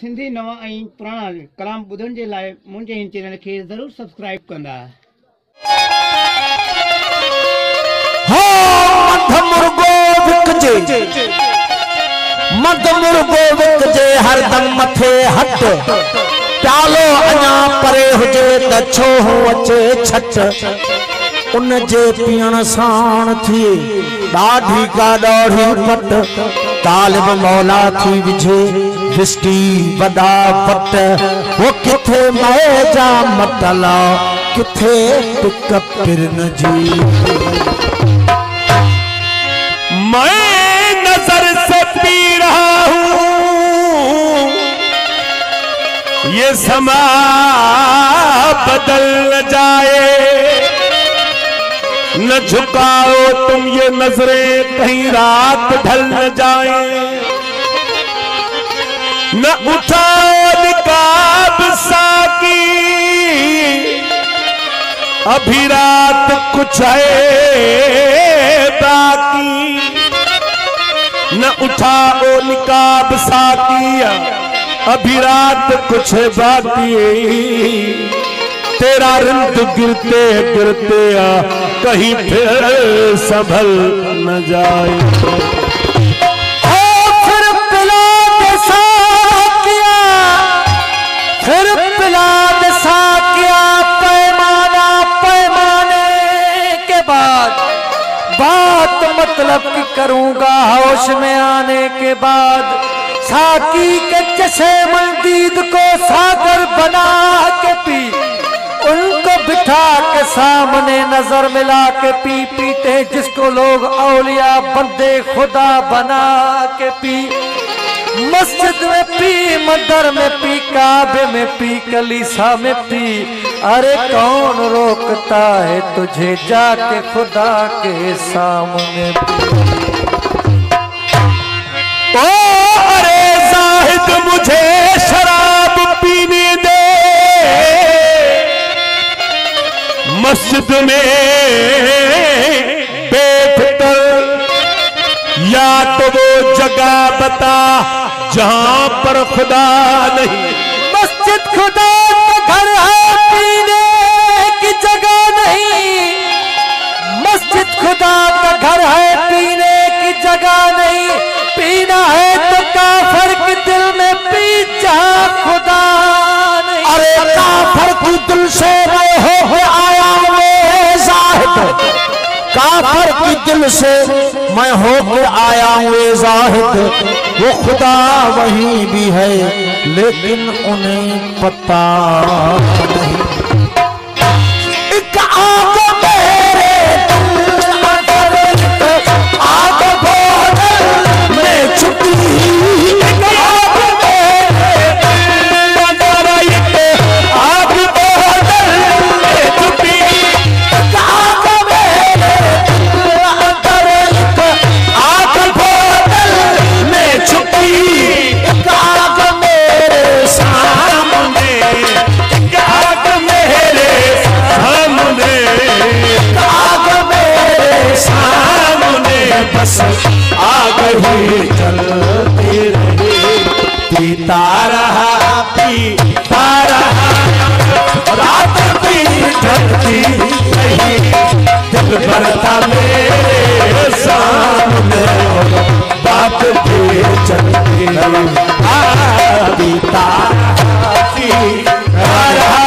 सिंधी नवा ऐं पुराणा कलाम ॿुधण जे लाइ मुंहिंजे हिन चैनल खे ज़रूरु सब्सक्राइब कंदा। मद मुर्गो विकजे हरदम मथे हट प्यालो अञा परे हुजे त छो अचे छट उन जे पीअण साण थी ॾाढी का ॾाढी पट तालिब मौला थी विझे विस्टी वॾा पट वो किथे मए जा मतला किथे पिक पिरन जी मैं नजर से पी रहा हूँ ये समा बदल न जाए न झुकाओ तुम ये नजरें कहीं रात ढल न जाए न उठाओ निकाब साकी अभी रात कुछ है बाकी न उठाओ निकाब साकिया अभी रात कुछ बाकी तेरा रिंद गिरते गिरते कहीं फिर संभल न जाए। फिर पिला दे साकिया फिर पिला दे साकिया पैमाना पैमाने के बाद बात मतलब कि करूंगा होश में आने के बाद साकी के चशे मंदीद को सागर बना के पी उनको बिठा के सामने नजर मिला के पी पीते जिसको लोग औलिया बंदे खुदा बना के पी मस्जिद में पी मंदिर में पी काबे में पी कलीसा में पी अरे कौन रोकता है तुझे जाके खुदा के सामने पी। ओ अरे जाहिद मुझे शराब पीने दे मस्जिद में बैठकर या तो वो जगह बता जहां पर खुदा नहीं। मस्जिद खुदा का घर है पीने की जगह नहीं मस्जिद खुदा का घर है पीने की जगह नहीं पीना है तो काफर के दिल में पी जहां खुदा नहीं। अरे काफर की दिल से हो आया हुए जाहिद काफर की दिल से मैं होके आया हुए जाहिद वो खुदा वहीं भी है लेकिन उन्हें पता नहीं। एक आग मेरे दिल अंदर आग बोल में छुपी एक आग मेरे दिल अंदर आग बोल में छुपी एक आग मेरे दिल अंदर आग बोल में छुपी एक आग मेरे सामने एक आग मेरे सामने आग मेरे सामने बस आग ही चलती रही पीता रहा रात भी ढलती रही दिल भरता मेरे सामने बात भी चलती रही पीता रहा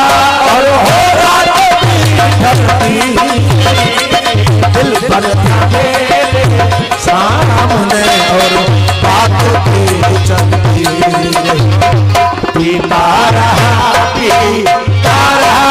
और हो रात भी ढलती दिल भरता मेरे सामने और बात भी चलती रही पीता रहा पीता रहा।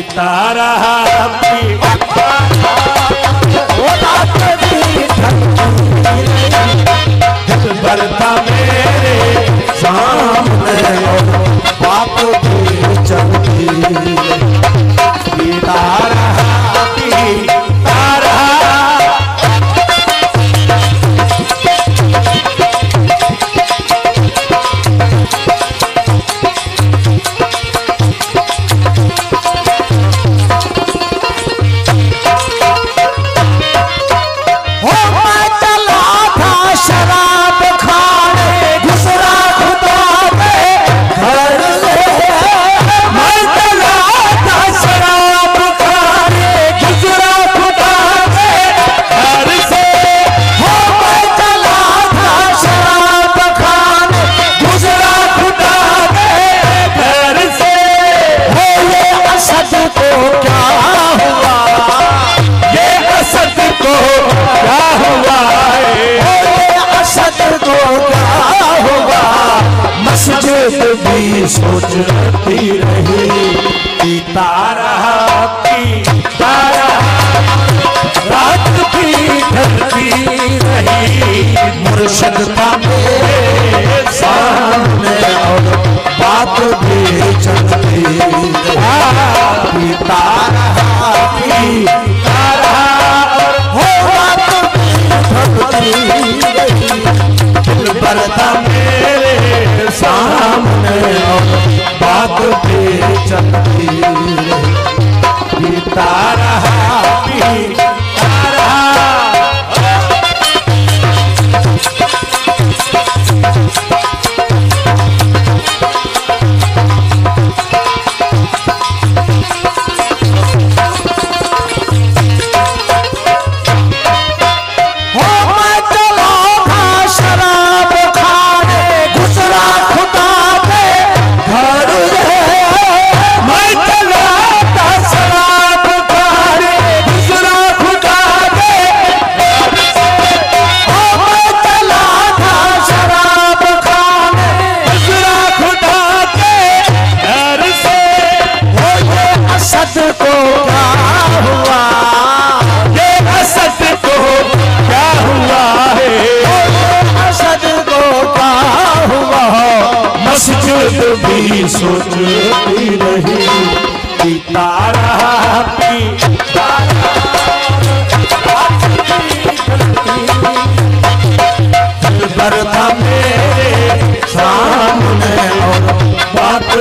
पीता रहा दिल भरता मेरे सामने बात भी चलती पीता रहा भी सोचती रही पीता रहा रात भी ढलती रही मुर्शद का मेरे सामने और बात भी चलती पीता रहा हो बात भी ढलती रही दिल भरता मेरे सामने और बात भी चलती पीता रहा भी सोचती रही पीता रहा दिल भरता मेरे सामने और बात